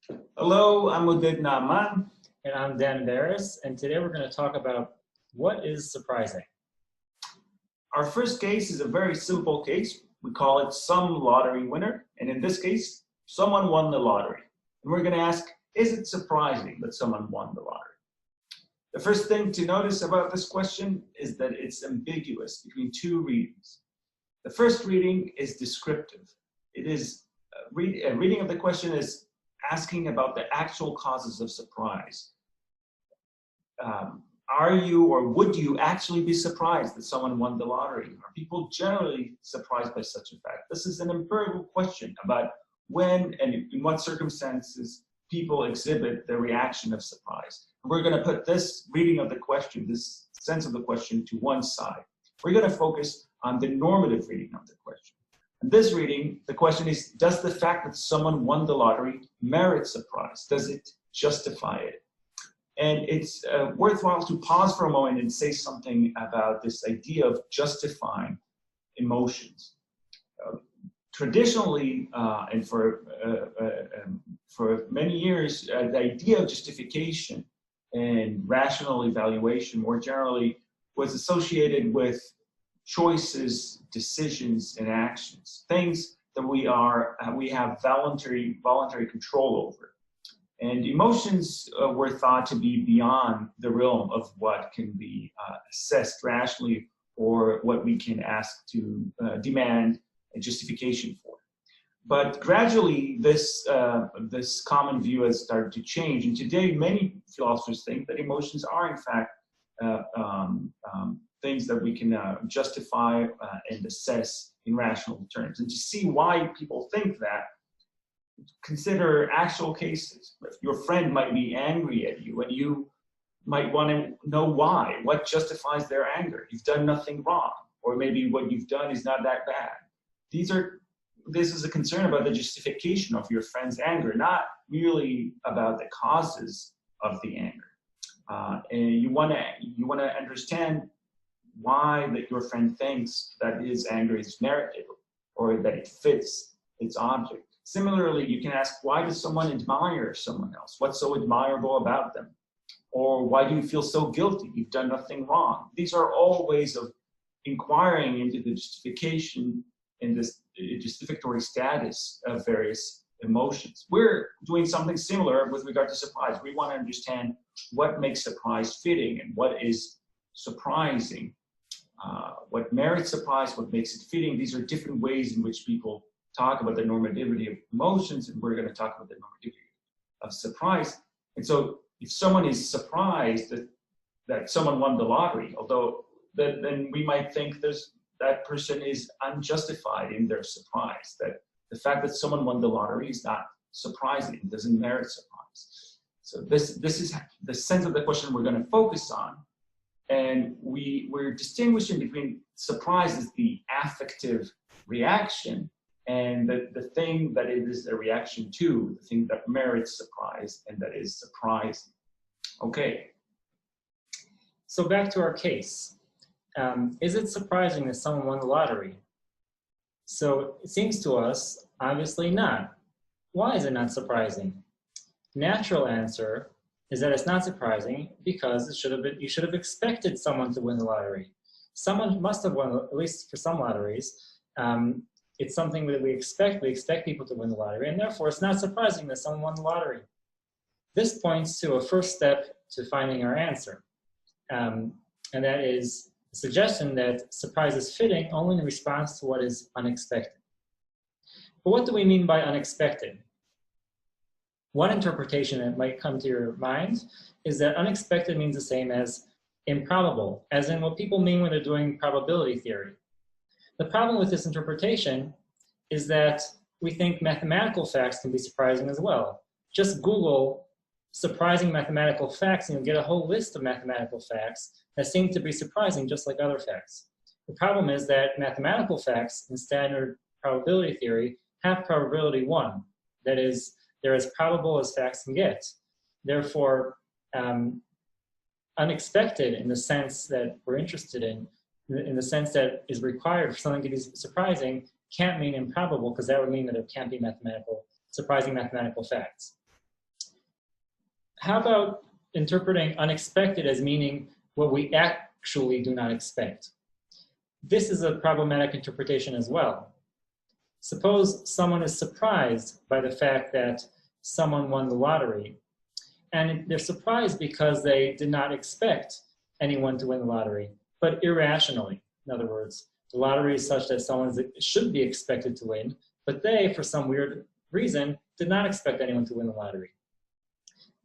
Hello, I'm Oded Naaman. And I'm Dan Baras, and today we're going to talk about what is surprising. Our first case is a very simple case. We call it some lottery winner. And in this case, someone won the lottery. And we're going to ask, is it surprising that someone won the lottery? The first thing to notice about this question is that it's ambiguous between two readings. The first reading is descriptive. It is a reading of the question is asking about the actual causes of surprise. Are you or would you actually be surprised that someone won the lottery? Are people generally surprised by such a fact? This is an empirical question about when and in what circumstances people exhibit the reaction of surprise. We're going to put this reading of the question, this sense of the question, to one side. We're going to focus on the normative reading of the question. In this reading, the question is, does the fact that someone won the lottery merit surprise? Does it justify it? And it's worthwhile to pause for a moment and say something about this idea of justifying emotions. Traditionally, and for many years, the idea of justification and rational evaluation more generally was associated with choices, decisions, and actions, things that we have voluntary control over. And emotions were thought to be beyond the realm of what can be assessed rationally or what we can ask to demand a justification for. But gradually, this common view has started to change. And today, many philosophers think that emotions are, in fact, things that we can justify and assess in rational terms. And to see why people think that, consider actual cases. Your friend might be angry at you, and you might want to know why. What justifies their anger? You've done nothing wrong, or maybe what you've done is not that bad. This is a concern about the justification of your friend's anger, not really about the causes of the anger. And you want to understand why that your friend thinks that his anger is merited or that it fits its object. Similarly, you can ask, why does someone admire someone else? What's so admirable about them? Or why do you feel so guilty? You've done nothing wrong. These are all ways of inquiring into the justification and this justificatory status of various emotions. We're doing something similar with regard to surprise. We want to understand what makes surprise fitting and what is surprising, what merits surprise, what makes it fitting. These are different ways in which people talk about the normativity of emotions, and we're going to talk about the normativity of surprise. And so if someone is surprised that someone won the lottery, although then we might think that person is unjustified in their surprise, that the fact that someone won the lottery is not surprising, it doesn't merit surprise. So this is the sense of the question we're going to focus on. And we're distinguishing between surprise as the affective reaction and the thing that it is a reaction to, the thing that merits surprise and that is surprising. Okay. So back to our case. Is it surprising that someone won the lottery? So it seems to us, obviously not. Why is it not surprising? Natural answer is that it's not surprising because you should have expected someone to win the lottery. Someone must have won, at least for some lotteries. It's something that we expect. We expect people to win the lottery, and therefore it's not surprising that someone won the lottery. This points to a first step to finding our answer, and that is the suggestion that surprise is fitting only in response to what is unexpected. But what do we mean by unexpected? One interpretation that might come to your mind is that unexpected means the same as improbable, as in what people mean when they're doing probability theory. The problem with this interpretation is that we think mathematical facts can be surprising as well. Just Google surprising mathematical facts and you'll get a whole list of mathematical facts that seem to be surprising just like other facts. The problem is that mathematical facts in standard probability theory have probability 1. That is, they're as probable as facts can get. Therefore, unexpected in the sense that we're interested in the sense that is required for something to be surprising, can't mean improbable, because that would mean that it can't be surprising mathematical facts. how about interpreting unexpected as meaning what we actually do not expect? This is a problematic interpretation as well. Suppose someone is surprised by the fact that someone won the lottery, and they're surprised because they did not expect anyone to win the lottery, but irrationally. In other words, the lottery is such that someone should be expected to win, but they, for some weird reason, did not expect anyone to win the lottery.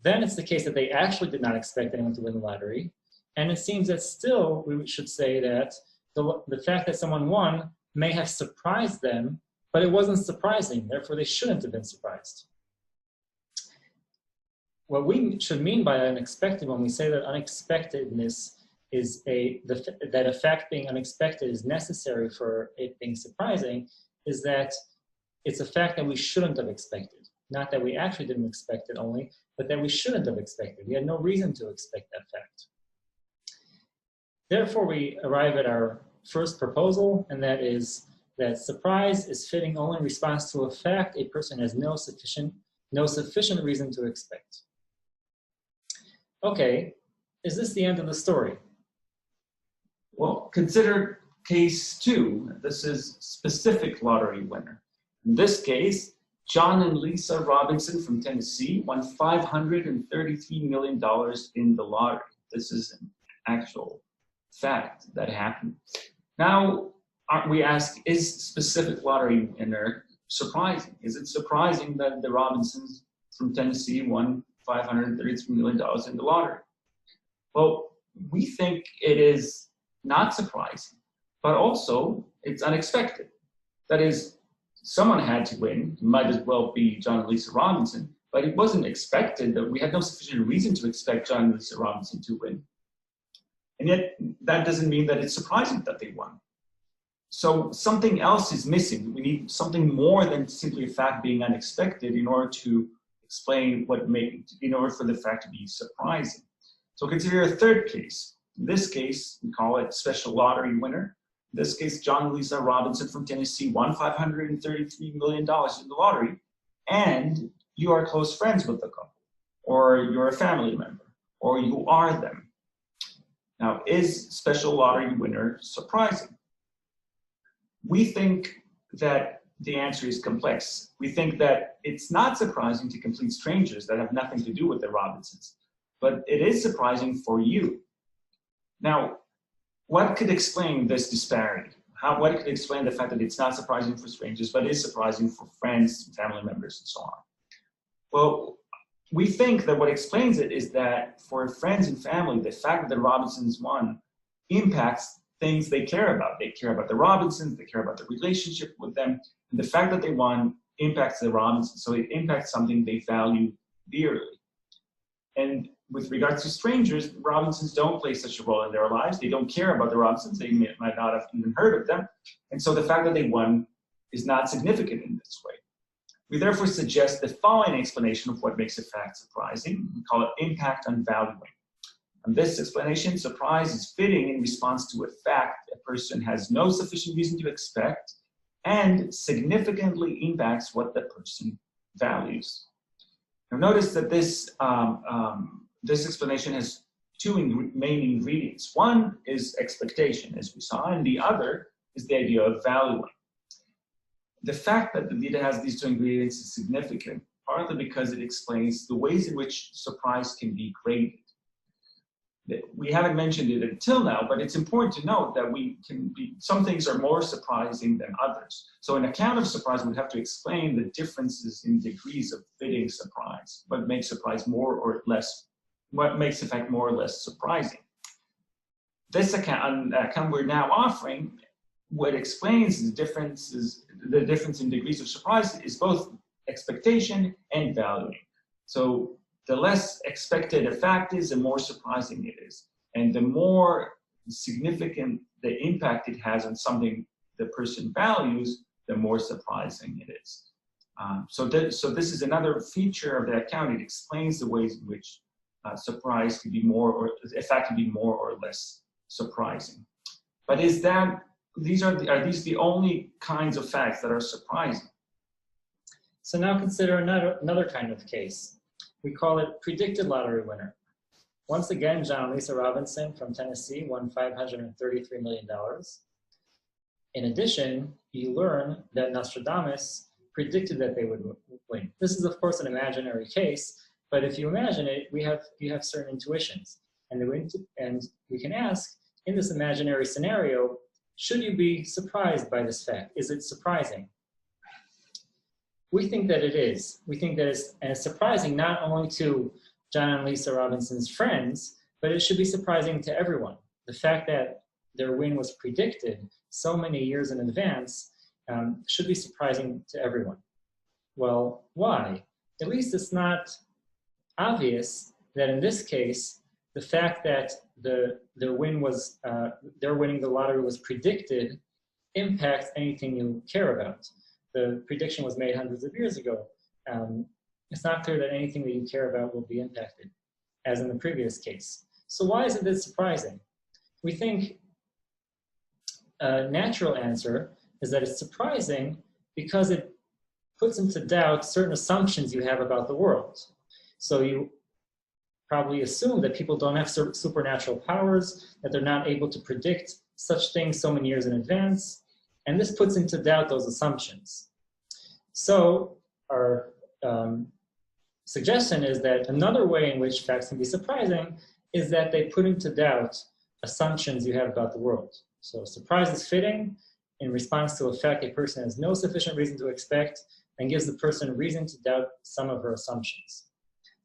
Then it's the case that they actually did not expect anyone to win the lottery, and it seems that still we should say that the fact that someone won may have surprised them, but it wasn't surprising, therefore they shouldn't have been surprised. What we should mean by unexpected when we say that unexpectedness is that a fact being unexpected is necessary for it being surprising, is that it's a fact that we shouldn't have expected. Not that we actually didn't expect it only, but that we shouldn't have expected. We had no reason to expect that fact. Therefore, we arrive at our first proposal, and that is that surprise is fitting only in response to a fact a person has no sufficient reason to expect. Okay, is this the end of the story? Well, consider case 2. This is specific lottery winner. In this case, John and Lisa Robinson from Tennessee won $533 million in the lottery. This is an actual fact that happened. Now, we ask, is specific lottery winner surprising? Is it surprising that the Robinsons from Tennessee won $533 million in the lottery? Well, we think it is not surprising, but also it's unexpected. That is, someone had to win. It might as well be John and Lisa Robinson, but it wasn't expected. That we had no sufficient reason to expect John and Lisa Robinson to win. And yet, that doesn't mean that it's surprising that they won. So something else is missing. We need something more than simply a fact being unexpected in order to explain in order for the fact to be surprising. So consider a third case. In this case, we call it special lottery winner. In this case, John and Lisa Robinson from Tennessee won $533 million in the lottery, and you are close friends with the couple, or you're a family member, or you are them. Now, is special lottery winner surprising? We think that the answer is complex. We think that it's not surprising to complete strangers that have nothing to do with the Robinsons, but it is surprising for you. Now, what could explain this disparity? What could explain the fact that it's not surprising for strangers, but is surprising for friends, family members, and so on? Well, we think that what explains it is that for friends and family, the fact that the Robinsons won impacts things they care about. They care about the Robinsons, they care about the relationship with them, and the fact that they won impacts the Robinsons, so it impacts something they value dearly. And with regards to strangers, the Robinsons don't play such a role in their lives. They don't care about the Robinsons. They might not have even heard of them. And so the fact that they won is not significant in this way. We therefore suggest the following explanation of what makes a fact surprising. We call it impact on valuing. And this explanation, surprise is fitting in response to a fact a person has no sufficient reason to expect and significantly impacts what the person values. Now notice that this explanation has two main ingredients. One is expectation, as we saw, and the other is the idea of valuing. The fact that it has these two ingredients is significant, partly because it explains the ways in which surprise can be graded. We haven't mentioned it until now, but it's important to note that some things are more surprising than others. So in account of surprise, we'd have to explain the differences in degrees of fitting surprise, what makes surprise more or less, what makes a fact more or less surprising. This account we're now offering, what explains the difference in degrees of surprise is both expectation and valuing. So the less expected a fact is, the more surprising it is. And the more significant the impact it has on something the person values, the more surprising it is. So this is another feature of the account. It explains the ways in which surprise can be more, or a fact can be more or less surprising. But are these the only kinds of facts that are surprising? So now consider another kind of case. We call it predicted lottery winner. Once again, John and Lisa Robinson from Tennessee won $533 million. In addition, you learn that Nostradamus predicted that they would win. This is, of course, an imaginary case, but if you imagine it, you have certain intuitions. And we can ask, in this imaginary scenario, should you be surprised by this fact? Is it surprising? We think that it is. We think that it's surprising not only to John and Lisa Robinson's friends, but it should be surprising to everyone. The fact that their win was predicted so many years in advance should be surprising to everyone. Well, why? At least it's not obvious that in this case, the fact that their winning the lottery was predicted impacts anything you care about. The prediction was made hundreds of years ago. It's not clear that anything that you care about will be impacted, as in the previous case. So why is it this surprising? We think a natural answer is that it's surprising because it puts into doubt certain assumptions you have about the world. So you probably assume that people don't have supernatural powers, that they're not able to predict such things so many years in advance, and this puts into doubt those assumptions. So our suggestion is that another way in which facts can be surprising is that they put into doubt assumptions you have about the world. So surprise is fitting in response to a fact a person has no sufficient reason to expect and gives the person reason to doubt some of her assumptions.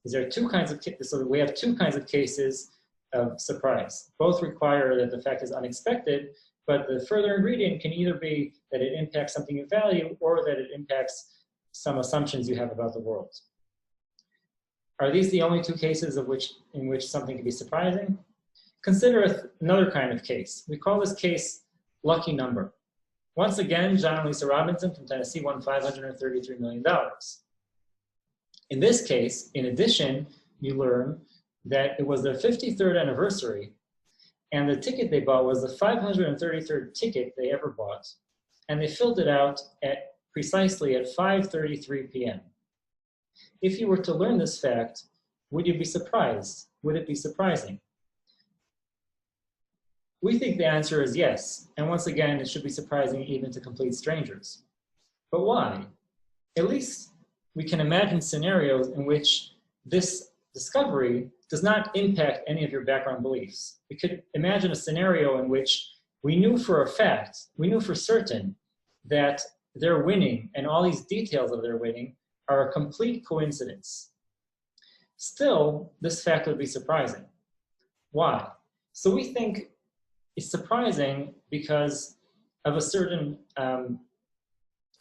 There are two kinds of cases, so we have two kinds of cases of surprise. Both require that the fact is unexpected, but the further ingredient can either be that it impacts something you value or that it impacts some assumptions you have about the world. Are these the only two cases in which something can be surprising? Consider another kind of case. We call this case lucky number. Once again, John and Lisa Robinson from Tennessee won $533 million. In this case, in addition, you learn that it was their 53rd anniversary, and the ticket they bought was the 533rd ticket they ever bought, and they filled it out precisely at 5:33 p.m. If you were to learn this fact, would you be surprised? Would it be surprising? We think the answer is yes, and once again, it should be surprising even to complete strangers. But why? At least we can imagine scenarios in which this discovery does not impact any of your background beliefs. We could imagine a scenario in which we knew for a fact, we knew for certain that their winning and all these details of their winning are a complete coincidence. Still, this fact would be surprising. Why? So we think it's surprising because of a certain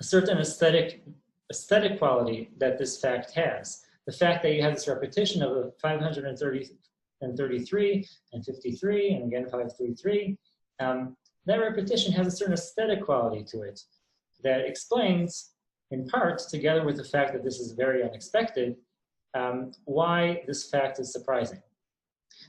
aesthetic quality that this fact has. The fact that you have this repetition of the 530 and 33 and 53 and again 533, that repetition has a certain aesthetic quality to it that explains, in part, together with the fact that this is very unexpected, why this fact is surprising.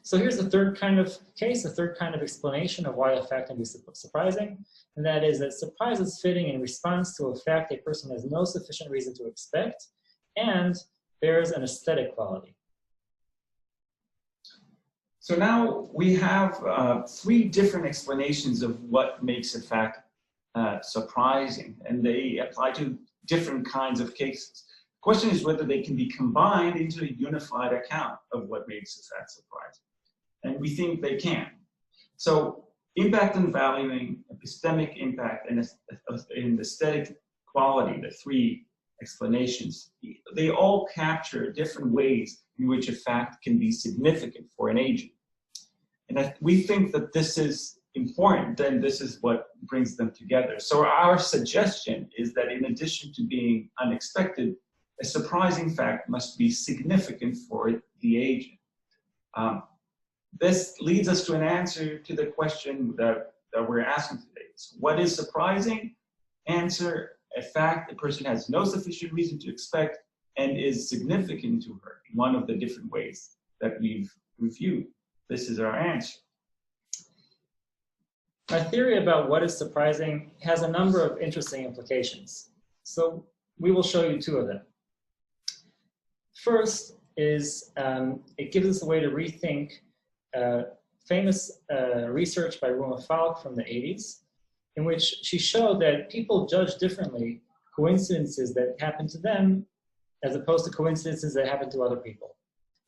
So here's the third kind of case, the third kind of explanation of why a fact can be surprising, and that is that surprise is fitting in response to a fact a person has no sufficient reason to expect and bears an aesthetic quality. So now we have three different explanations of what makes a fact surprising, and they apply to different kinds of cases. The question is whether they can be combined into a unified account of what makes a fact surprising. And we think they can. So impact and valuing, epistemic impact, and aesthetic quality, the three explanations, they all capture different ways in which a fact can be significant for an agent. And we think that this is important, and this is what brings them together. So our suggestion is that in addition to being unexpected, a surprising fact must be significant for the agent. This leads us to an answer to the question that we're asking today. So what is surprising? Answer: a fact a person has no sufficient reason to expect and is significant to her in one of the different ways that we've reviewed. This is our answer. Our theory about what is surprising has a number of interesting implications. So we will show you two of them. First, is it gives us a way to rethink famous research by Ruma Falk from the 80s, in which she showed that people judge differently coincidences that happen to them as opposed to coincidences that happen to other people.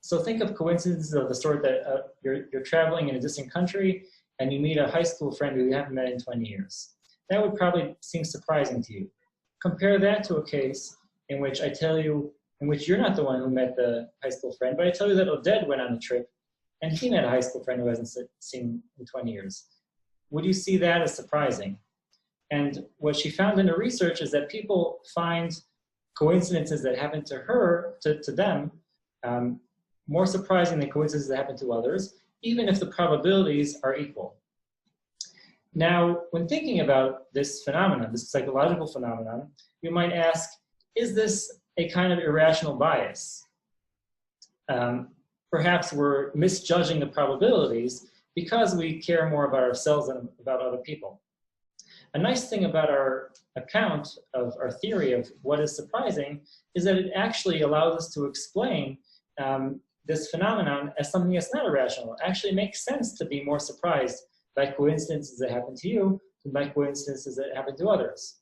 So think of coincidences of the sort that you're traveling in a distant country and you meet a high school friend who you haven't met in 20 years. That would probably seem surprising to you. Compare that to a case in which I tell you, in which you're not the one who met the high school friend, but I tell you that Oded went on a trip and he met a high school friend who hasn't seen in 20 years. Would you see that as surprising? And what she found in her research is that people find coincidences that happen to her, to them, more surprising than coincidences that happen to others, even if the probabilities are equal. Now, when thinking about this phenomenon, this psychological phenomenon, you might ask, is this a kind of irrational bias? Perhaps we're misjudging the probabilities because we care more about ourselves than about other people. A nice thing about our account of our theory of what is surprising is that it actually allows us to explain this phenomenon as something that's not irrational. It actually makes sense to be more surprised by coincidences that happen to you than by coincidences that happen to others.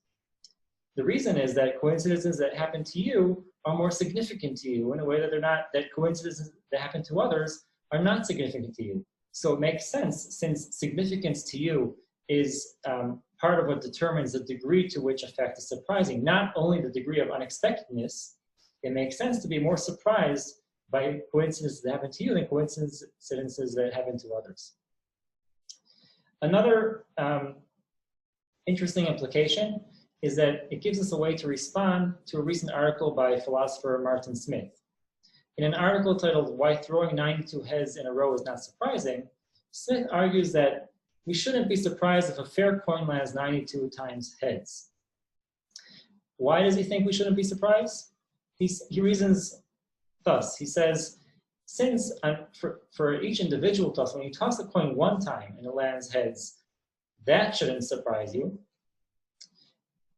The reason is that coincidences that happen to you are more significant to you in a way that they're not, that coincidences that happen to others are not significant to you. So it makes sense, since significance to you is part of what determines the degree to which a fact is surprising, not only the degree of unexpectedness. It makes sense to be more surprised by coincidences that happen to you than coincidences that happen to others. Another interesting implication is that it gives us a way to respond to a recent article by philosopher Martin Smith. In an article titled "Why Throwing 92 Heads in a Row is Not Surprising," Smith argues that we shouldn't be surprised if a fair coin lands 92 times heads. Why does he think we shouldn't be surprised? He reasons thus. He says, since for each individual toss, when you toss a coin one time and it lands heads, that shouldn't surprise you.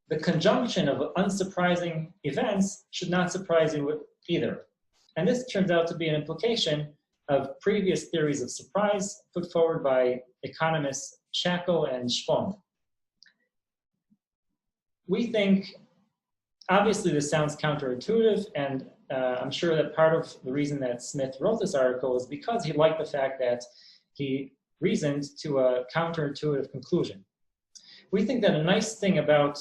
The conjunction of unsurprising events should not surprise you either. And this turns out to be an implication of previous theories of surprise put forward by economists Shackle and Schwon. We think, obviously this sounds counterintuitive, and I'm sure that part of the reason that Smith wrote this article is because he liked the fact that he reasoned to a counterintuitive conclusion. We think that a nice thing about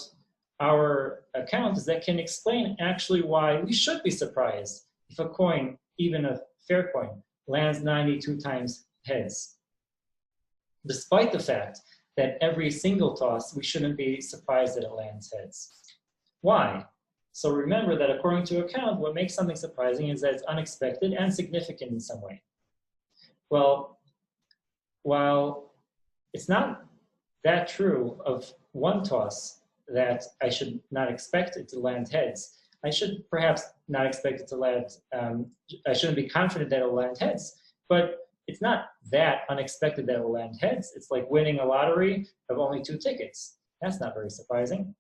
our account is that it can explain actually why we should be surprised if a coin, even a fair coin, lands 92 times heads, despite the fact that every single toss, we shouldn't be surprised that it lands heads. Why? So remember that according to account, what makes something surprising is that it's unexpected and significant in some way. Well, while it's not that true of one toss that I should not expect it to land heads, I should perhaps not expect it to land, I shouldn't be confident that it will land heads, but it's not that unexpected that it will land heads. It's like winning a lottery of only 2 tickets. That's not very surprising.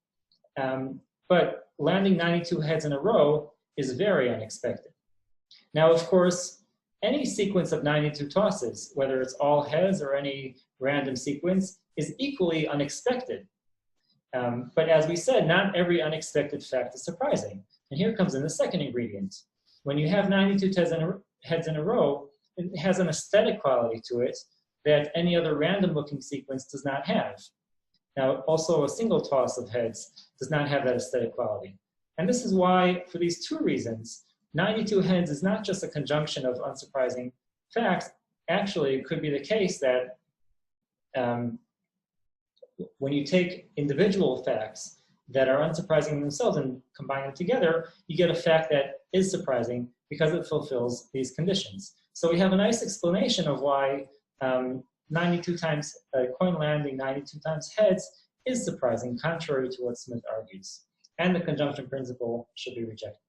But landing 92 heads in a row is very unexpected. Now, of course, any sequence of 92 tosses, whether it's all heads or any random sequence, is equally unexpected. But as we said, not every unexpected fact is surprising. And here comes in the second ingredient. When you have 92 heads in a row, it has an aesthetic quality to it that any other random looking sequence does not have. Now, also a single toss of heads does not have that aesthetic quality. And this is why, for these 2 reasons, 92 heads is not just a conjunction of unsurprising facts. Actually, it could be the case that when you take individual facts that are unsurprising in themselves and combine them together, you get a fact that is surprising because it fulfills these conditions. So we have a nice explanation of why 92 times coin landing 92 times heads is surprising, contrary to what Smith argues. And the conjunction principle should be rejected.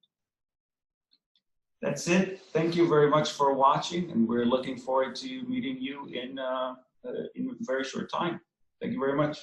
That's it. Thank you very much for watching, and we're looking forward to meeting you in a very short time. Thank you very much.